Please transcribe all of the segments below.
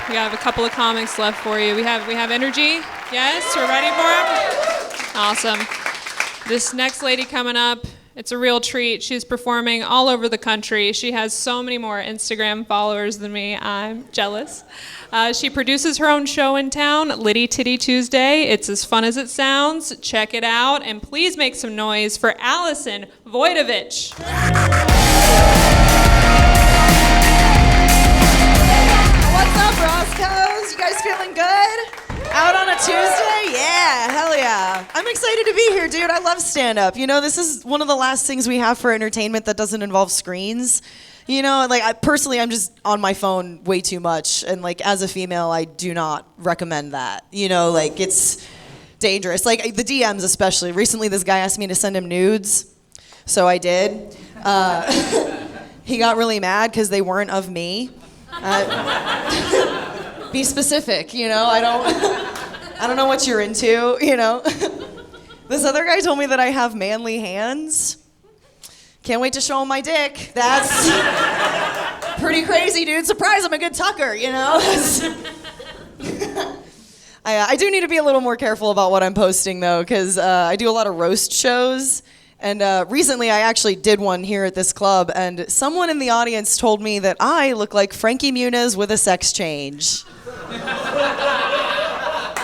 We have a couple of comics left for you. We have energy. Yes, we're ready for them? Awesome. This next lady coming up, it's a real treat. She's performing all over the country. She has so many more Instagram followers than me. I'm jealous. She produces her own show in town, Litty Titty Tuesday. It's as fun as it sounds. Check it out. And please make some noise for Allison Wojtowecz. What's up, Roscoe's? You guys feeling good? Out on a Tuesday? Yeah, hell yeah. I'm excited to be here, dude. I love stand-up. You know, this is one of the last things we have for entertainment that doesn't involve screens. You know, like, I'm just on my phone way too much. And, like, as a female, I do not recommend that. You know, like, it's dangerous. Like, the DMs especially. Recently, this guy asked me to send him nudes. So I did. He got really mad because they weren't of me. Be specific, you know? I don't know what you're into, you know? This other guy told me that I have manly hands. Can't wait to show him my dick. That's pretty crazy, dude. Surprise, I'm a good tucker, you know? I do need to be a little more careful about what I'm posting, though, because I do a lot of roast shows. And recently, I actually did one here at this club, and someone in the audience told me that I look like Frankie Muniz with a sex change.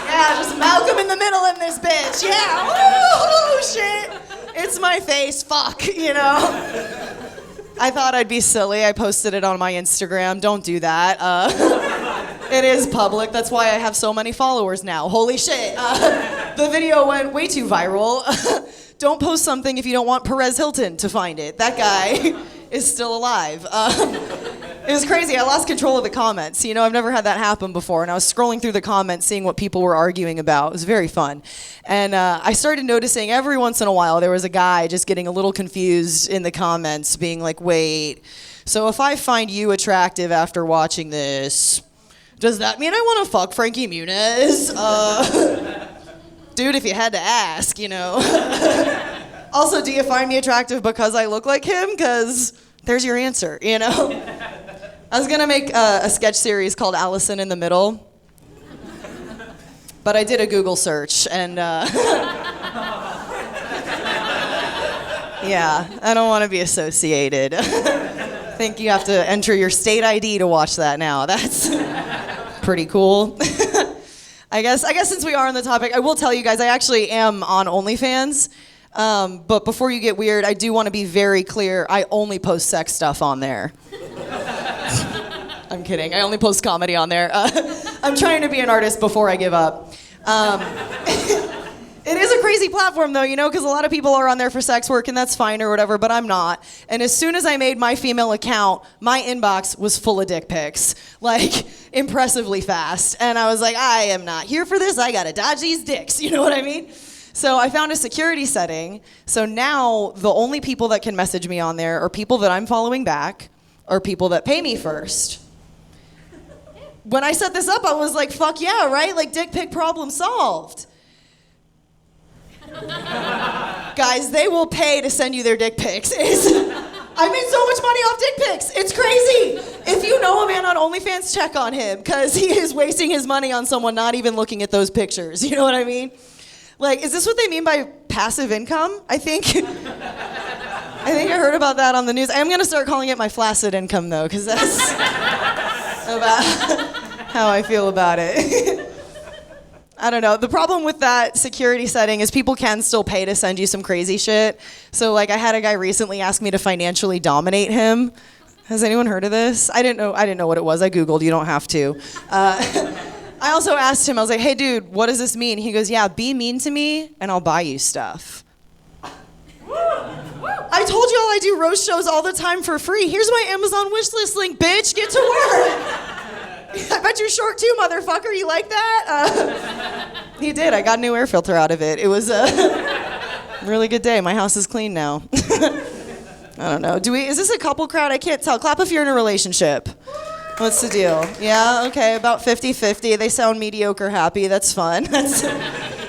Yeah, just Malcolm in the middle in this bitch. Yeah, oh shit. It's my face, fuck, you know? I thought I'd be silly. I posted it on my Instagram. Don't do that. It is public. That's why I have so many followers now. Holy shit. The video went way too viral. Don't post something if you don't want Perez Hilton to find it. That guy is still alive. It was crazy. I lost control of the comments. You know, I've never had that happen before. And I was scrolling through the comments, seeing what people were arguing about. It was very fun. And I started noticing every once in a while there was a guy just getting a little confused in the comments, being like, wait, so if I find you attractive after watching this, does that mean I want to fuck Frankie Muniz? Dude, if you had to ask, you know. Also, do you find me attractive because I look like him? Because there's your answer, you know. I was gonna make a sketch series called Allison in the Middle, but I did a Google search, and yeah, I don't want to be associated. I think you have to enter your state ID to watch that now. That's pretty cool. I guess since we are on the topic, I will tell you guys I actually am on OnlyFans. But before you get weird, I do want to be very clear. I only post sex stuff on there. I'm kidding. I only post comedy on there. I'm trying to be an artist before I give up. It is a crazy platform, though, you know, because a lot of people are on there for sex work, and that's fine or whatever, but I'm not. And as soon as I made my female account, my inbox was full of dick pics, like, impressively fast. And I was like, I am not here for this. I gotta dodge these dicks, you know what I mean? So I found a security setting. So now the only people that can message me on there are people that I'm following back or people that pay me first. When I set this up, I was like, fuck yeah, right? Like, dick pic problem solved. Guys, they will pay to send you their dick pics. I made so much money off dick pics. It's crazy. If you know a man on OnlyFans, check on him, because he is wasting his money on someone not even looking at those pictures. You know what I mean? Like, is this what they mean by passive income? I think I heard about that on the news. I am going to start calling it my flaccid income, though, because that's about how I feel about it. I don't know. The problem with that security setting is people can still pay to send you some crazy shit. So, like, I had a guy recently ask me to financially dominate him. Has anyone heard of this? I didn't know what it was. I Googled. You don't have to. I also asked him, I was like, hey, dude, what does this mean? He goes, yeah, be mean to me, and I'll buy you stuff. I told y'all I do roast shows all the time for free. Here's my Amazon wishlist link, bitch. Get to work. I bet you're short too, motherfucker. You like that? He did. I got a new air filter out of it. It was a really good day. My house is clean now. I don't know. Is this a couple crowd? I can't tell. Clap if you're in a relationship. What's the deal? Yeah, okay, about 50-50. They sound mediocre happy. That's fun.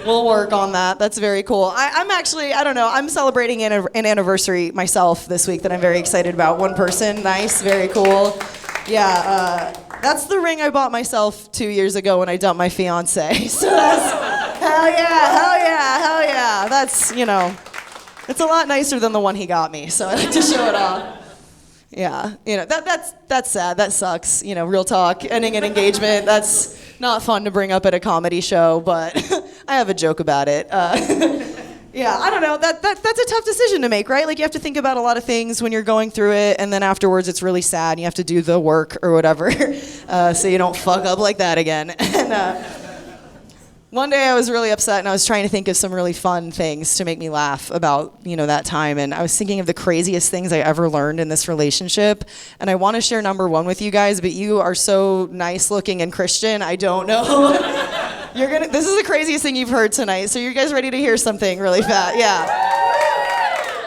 We'll work on that. That's very cool. I'm actually, I don't know, I'm celebrating an anniversary myself this week that I'm very excited about. One person, nice, very cool. Yeah, That's the ring I bought myself 2 years ago when I dumped my fiance. So that's, hell yeah. That's, it's a lot nicer than the one he got me, so I like to show it off. Yeah, that's sad. That sucks. Real talk. Ending an engagement. That's not fun to bring up at a comedy show, but I have a joke about it. Yeah, I don't know. That's a tough decision to make, right? Like you have to think about a lot of things when you're going through it, and then afterwards it's really sad, and you have to do the work or whatever, so you don't fuck up like that again. And one day I was really upset, and I was trying to think of some really fun things to make me laugh about, that time. And I was thinking of the craziest things I ever learned in this relationship. And I want to share number one with you guys, but you are so nice looking and Christian, I don't know. This is the craziest thing you've heard tonight. So you guys ready to hear something really fast? Yeah.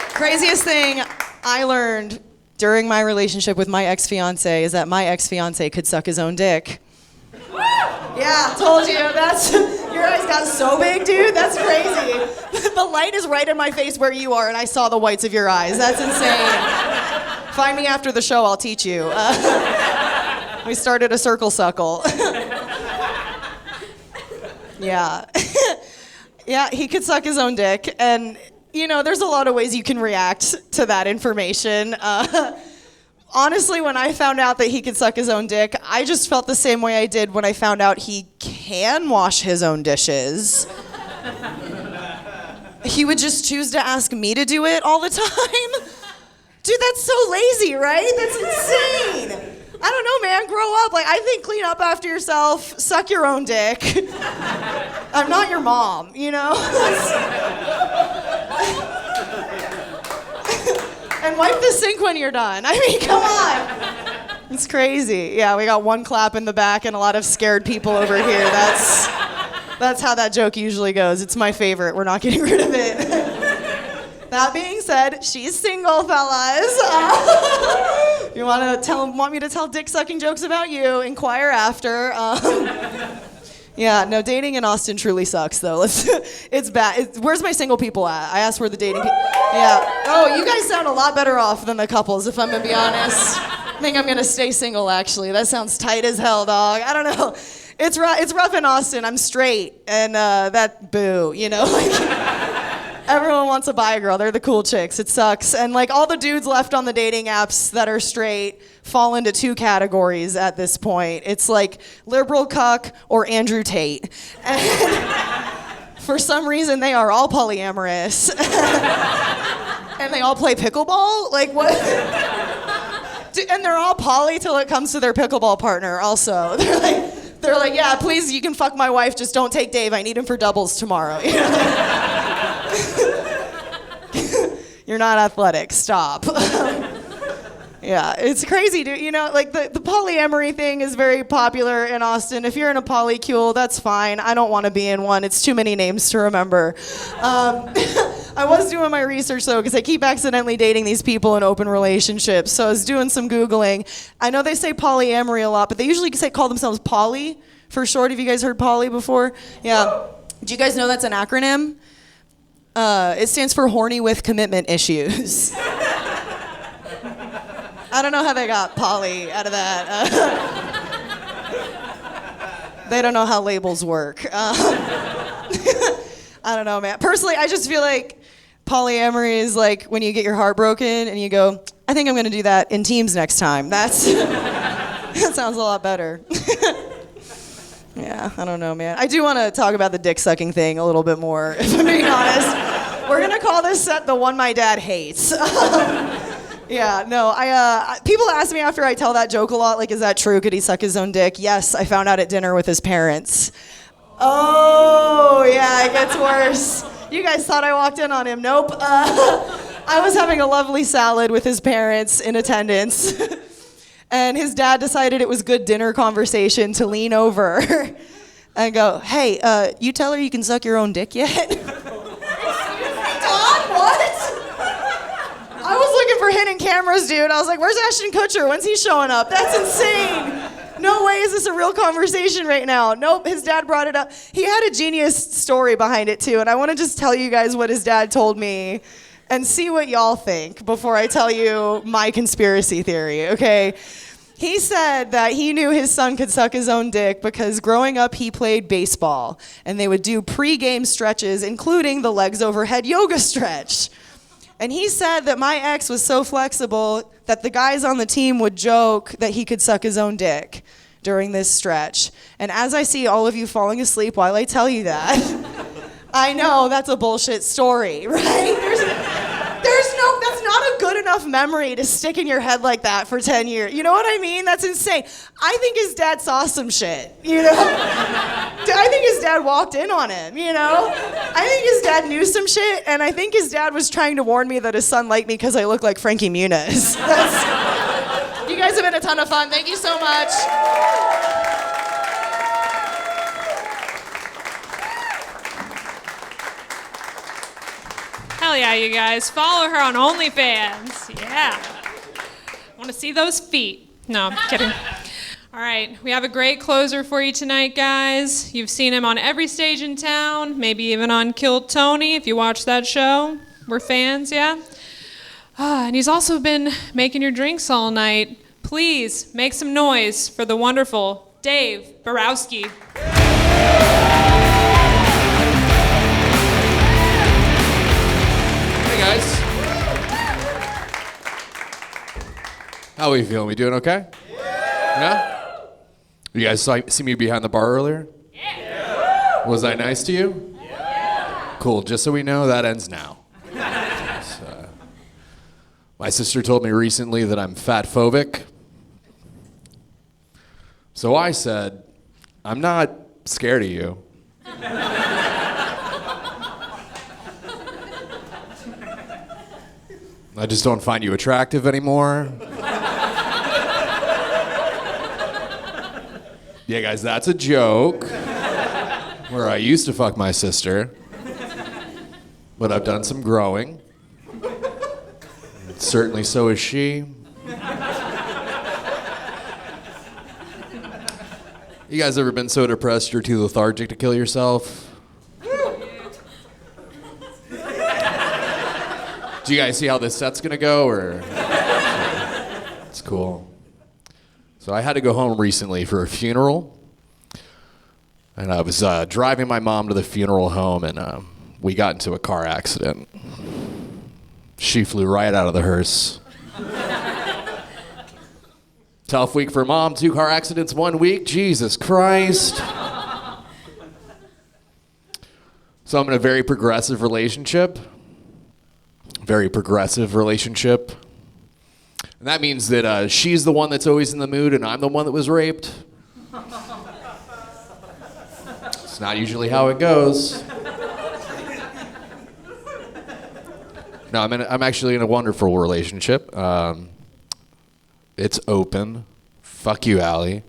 Craziest thing I learned during my relationship with my ex-fiance is that my ex-fiance could suck his own dick. Yeah, told you. Your eyes got so big, dude. That's crazy. The light is right in my face where you are, and I saw the whites of your eyes. That's insane. Find me after the show. I'll teach you. We started a circle suckle. Yeah. Yeah, he could suck his own dick, and there's a lot of ways you can react to that information. Honestly, when I found out that he could suck his own dick, I just felt the same way I did when I found out he can wash his own dishes. He would just choose to ask me to do it all the time. Dude, that's so lazy, right? That's insane. I don't know, man. Grow up. I think clean up after yourself, suck your own dick. I'm not your mom, And wipe the sink when you're done. I mean, come on. It's crazy. Yeah, we got one clap in the back and a lot of scared people over here. That's how that joke usually goes. It's my favorite. We're not getting rid of it. That being said, she's single, fellas. You want me to tell dick-sucking jokes about you? Inquire after. Yeah, no, dating in Austin truly sucks, though. It's bad. Where's my single people at? I asked where the dating people... Yeah. Oh, you guys sound a lot better off than the couples, if I'm going to be honest. I think I'm going to stay single, actually. That sounds tight as hell, dog. I don't know. It's rough in Austin. I'm straight, and boo, Everyone wants to buy a girl. They're the cool chicks. It sucks. And all the dudes left on the dating apps that are straight fall into two categories at this point. It's liberal cuck or Andrew Tate. And for some reason, they are all polyamorous. And they all play pickleball? What? And they're all poly till it comes to their pickleball partner also. They're like, yeah, please, you can fuck my wife, just don't take Dave. I need him for doubles tomorrow. You're not athletic. Stop. Yeah, it's crazy, dude. The polyamory thing is very popular in Austin. If you're in a polycule, that's fine. I don't want to be in one. It's too many names to remember. I was doing my research, though, because I keep accidentally dating these people in open relationships. So I was doing some Googling. I know they say polyamory a lot, but they usually call themselves poly for short. Have you guys heard poly before? Yeah. Do you guys know that's an acronym? It stands for horny with commitment issues. I don't know how they got poly out of that. They don't know how labels work. I don't know, man. Personally, I just feel like polyamory is like when you get your heart broken and you go, I think I'm going to do that in teams next time. That sounds a lot better. Yeah, I don't know, man. I do want to talk about the dick-sucking thing a little bit more, if I'm being honest. We're going to call this set the one my dad hates. Yeah, no, people ask me after I tell that joke a lot, is that true? Could he suck his own dick? Yes, I found out at dinner with his parents. Oh, yeah, it gets worse. You guys thought I walked in on him. Nope. I was having a lovely salad with his parents in attendance. And his dad decided it was good dinner conversation to lean over and go, hey, you tell her you can suck your own dick yet? Excuse me, Dad, what? I was looking for hidden cameras, dude. I was like, where's Ashton Kutcher? When's he showing up? That's insane. No way is this a real conversation right now. Nope, his dad brought it up. He had a genius story behind it, too, and I want to just tell you guys what his dad told me and see what y'all think before I tell you my conspiracy theory, okay? He said that he knew his son could suck his own dick because growing up he played baseball and they would do pre-game stretches, including the legs overhead yoga stretch. And he said that my ex was so flexible that the guys on the team would joke that he could suck his own dick during this stretch. And as I see all of you falling asleep while I tell you that, I know that's a bullshit story, right? That's not a good enough memory to stick in your head like that for 10 years. You know what I mean? That's insane. I think his dad saw some shit, you know? I think his dad walked in on him, you know? I think his dad knew some shit, and I think his dad was trying to warn me that his son liked me because I look like Frankie Muniz. You guys have been a ton of fun. Thank you so much. Hell yeah, you guys. Follow her on OnlyFans. Yeah. I want to see those feet. No, I'm kidding. All right, we have a great closer for you tonight, guys. You've seen him on every stage in town, maybe even on Kill Tony, if you watch that show. We're fans, yeah? And he's also been making your drinks all night. Please make some noise for the wonderful Dave Birowski. Guys, how are we feeling? We doing okay? Yeah? You guys see me behind the bar earlier? Yeah. Was I nice to you? Yeah. Cool, just so we know, that ends now. My sister told me recently that I'm fat-phobic. So I said, I'm not scared of you. I just don't find you attractive anymore. Yeah, guys, that's a joke. Where I used to fuck my sister. But I've done some growing. Certainly so is she. You guys ever been so depressed you're too lethargic to kill yourself? Do you guys see how this set's gonna go, or? It's cool. So I had to go home recently for a funeral, and I was driving my mom to the funeral home, and we got into a car accident. She flew right out of the hearse. Tough week for mom, 2 car accidents 1 week, Jesus Christ. So I'm in a very progressive relationship. Very progressive relationship. And that means that she's the one that's always in the mood and I'm the one that was raped. It's not usually how it goes. No, I'm actually in a wonderful relationship. It's open. Fuck you, Allie.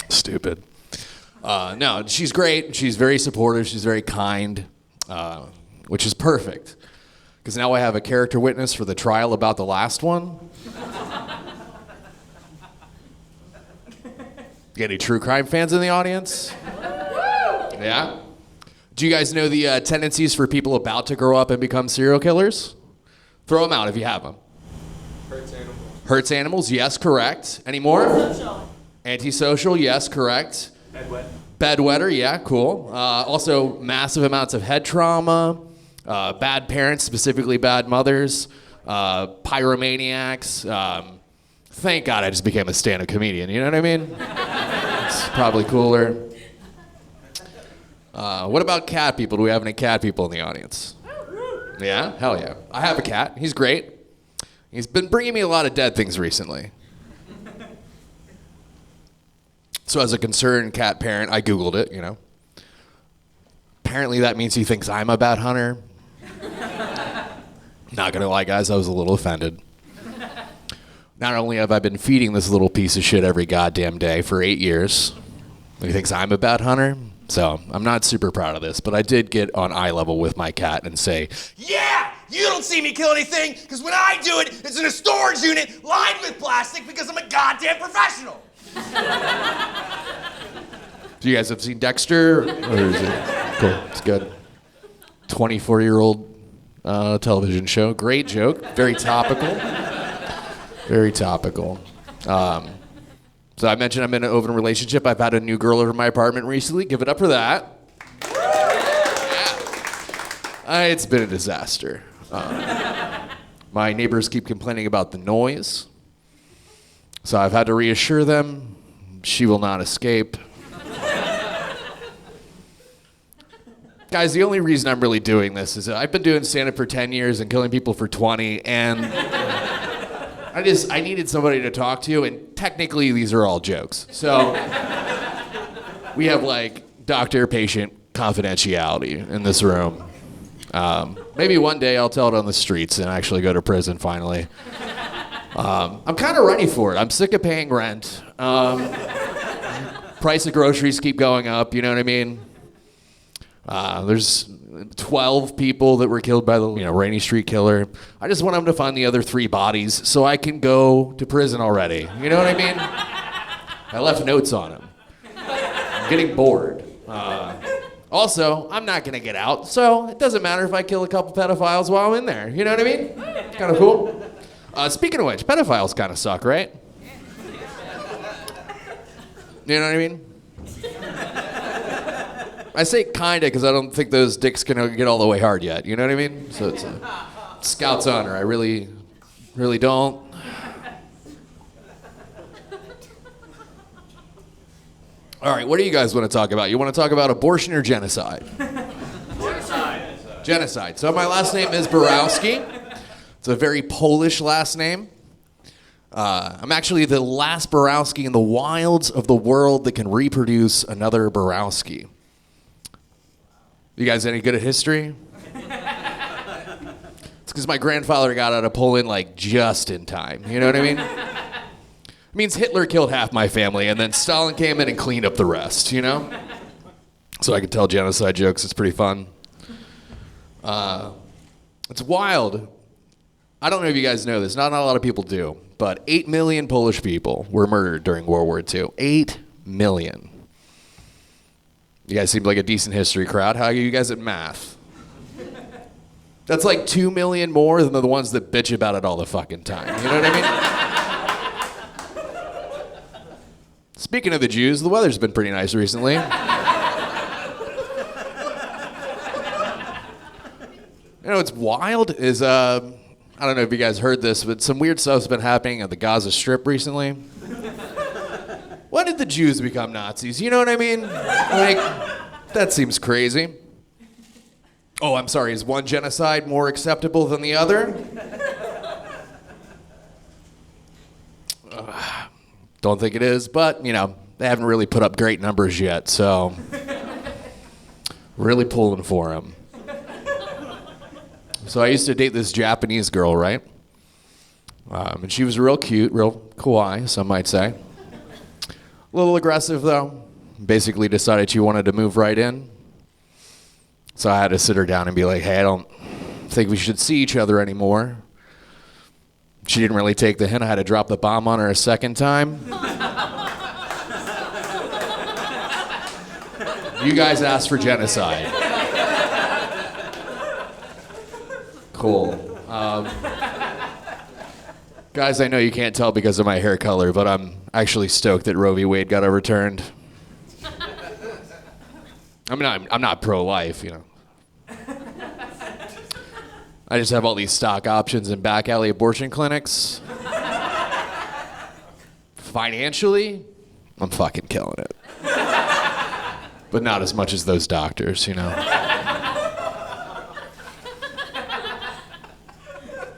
Stupid. No, she's great. She's very supportive. She's very kind. Which is perfect, because now I have a character witness for the trial about the last one. Get any true crime fans in the audience? Yeah? Do you guys know the tendencies for people about to grow up and become serial killers? Throw them out if you have them. Hurts animals. Hurts animals, yes, correct. Any more? Antisocial. Antisocial, yes, correct. Bedwet. Bedwetter, yeah, cool. Also, massive amounts of head trauma, bad parents, specifically bad mothers, pyromaniacs. Thank God I just became a stand-up comedian, you know what I mean? It's probably cooler. What about cat people? Do we have any cat people in the audience? Yeah? Hell yeah. I have a cat. He's great. He's been bringing me a lot of dead things recently. So as a concerned cat parent, I Googled it, you know. Apparently that means he thinks I'm a bad hunter. Not gonna lie, guys, I was a little offended. Not only have I been feeding this little piece of shit every goddamn day for 8 years, he thinks I'm a bad hunter. So I'm not super proud of this, but I did get on eye level with my cat and say, yeah, you don't see me kill anything, because when I do it, it's in a storage unit lined with plastic because I'm a goddamn professional. do you guys have seen Dexter? Or is it cool? It's good. 24-year-old television show. Great joke. Very topical. Very topical. So I mentioned I'm in an open relationship. I've had a new girl over my apartment recently. Give it up for that. Yeah. It's been a disaster. My neighbors keep complaining about the noise. So I've had to reassure them she will not escape. Guys, the only reason I'm really doing this is that I've been doing stand-up for 10 years and killing people for 20, and I needed somebody to talk to, and technically these are all jokes. So we have like doctor-patient confidentiality in this room. Maybe one day I'll tell it on the streets and actually go to prison finally. I'm kind of ready for it. I'm sick of paying rent. Price of groceries keep going up, you know what I mean? There's 12 people that were killed by the Rainy Street Killer. I just want them to find the other 3 bodies so I can go to prison already. You know what I mean? I left notes on them. I'm getting bored. Also, I'm not going to get out, so it doesn't matter if I kill a couple pedophiles while I'm in there. You know what I mean? Kind of cool. Speaking of which, pedophiles kind of suck, right? You know what I mean? I say kinda because I don't think those dicks can get all the way hard yet. You know what I mean? So it's a Scout's honor. I really don't. All right, what do you guys want to talk about? You want to talk about abortion or genocide? Genocide. So my last name is Birowski. It's a very Polish last name. I'm actually the last Birowski in the wilds of the world that can reproduce another Birowski. You guys any good at history? It's because my grandfather got out of Poland like just in time. You know what I mean? It means Hitler killed half my family and then Stalin came in and cleaned up the rest, you know? So I can tell genocide jokes. It's pretty fun. It's wild. I don't know if you guys know this. Not a lot of people do. But 8 million Polish people were murdered during World War II. 8 million. You guys seem like a decent history crowd. How are you guys at math? That's like 2 million more than the ones that bitch about it all the fucking time. You know what I mean? Speaking of the Jews, the weather's been pretty nice recently. You know what's wild is, I don't know if you guys heard this, but some weird stuff's been happening at the Gaza Strip recently. When did the Jews become Nazis? You know what I mean? Like, that seems crazy. Oh, I'm sorry, is one genocide more acceptable than the other? Don't think it is, but, they haven't really put up great numbers yet, so really pulling for them. So I used to date this Japanese girl, right? And she was real cute, real kawaii, some might say. A little aggressive, though. Basically decided she wanted to move right in. So I had to sit her down and be like, hey, I don't think we should see each other anymore. She didn't really take the hint. I had to drop the bomb on her a second time. You guys asked for genocide. Cool. Guys, I know you can't tell because of my hair color, but I'm actually stoked that Roe v. Wade got overturned. I'm not pro-life, I just have all these stock options in back alley abortion clinics. Financially, I'm fucking killing it. But not as much as those doctors, You know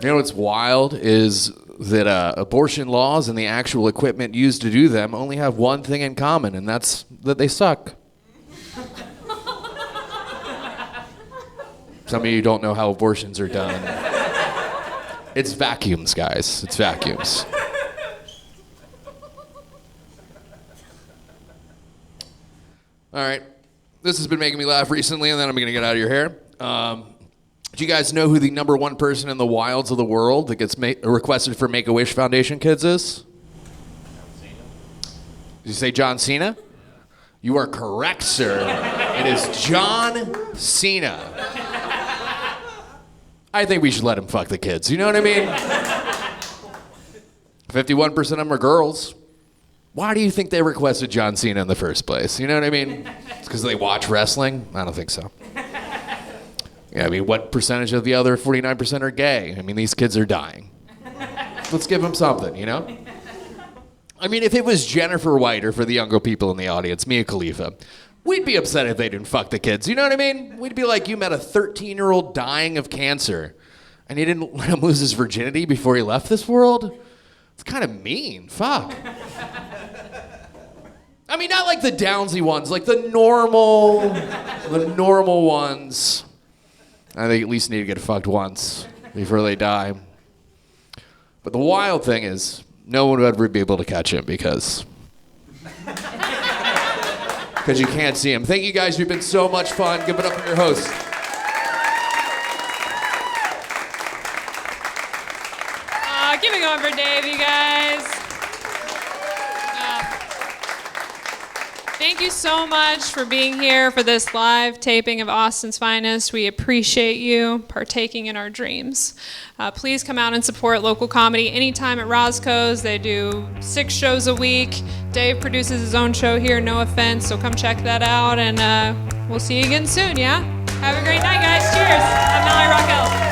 what's wild is that abortion laws and the actual equipment used to do them only have one thing in common, and that's that they suck. Some of you don't know how abortions are done. It's vacuums, guys. It's vacuums. All right. This has been making me laugh recently, and then I'm going to get out of your hair. Do you guys know who the number one person in the wilds of the world that gets requested for Make-A-Wish Foundation kids is? Did you say John Cena? You are correct, sir. It is John Cena. I think we should let him fuck the kids. You know what I mean? 51% of them are girls. Why do you think they requested John Cena in the first place? You know what I mean? It's because they watch wrestling? I don't think so. Yeah, I mean, what percentage of the other 49% are gay? I mean, these kids are dying. Let's give them something, you know? I mean, if it was Jennifer White, or for the younger people in the audience, Mia Khalifa, we'd be upset if they didn't fuck the kids. You know what I mean? We'd be like, you met a 13-year-old dying of cancer, and you didn't let him lose his virginity before he left this world? It's kind of mean. Fuck. I mean, not like the Downsy ones, like the normal ones. I think at least need to get fucked once before they die. But the wild thing is, no one would ever be able to catch him because you can't see him. Thank you guys. You've been so much fun. Give it up for your host. Keep it going for Dave, you guys. Thank you so much for being here for this live taping of Austin's Finest. We appreciate you partaking in our dreams. Please come out and support local comedy anytime at Roscoe's. They do 6 shows a week. Dave produces his own show here, No Offense, so come check that out, and we'll see you again soon, yeah? Have a great night, guys. Cheers. I'm Mallory Raquel.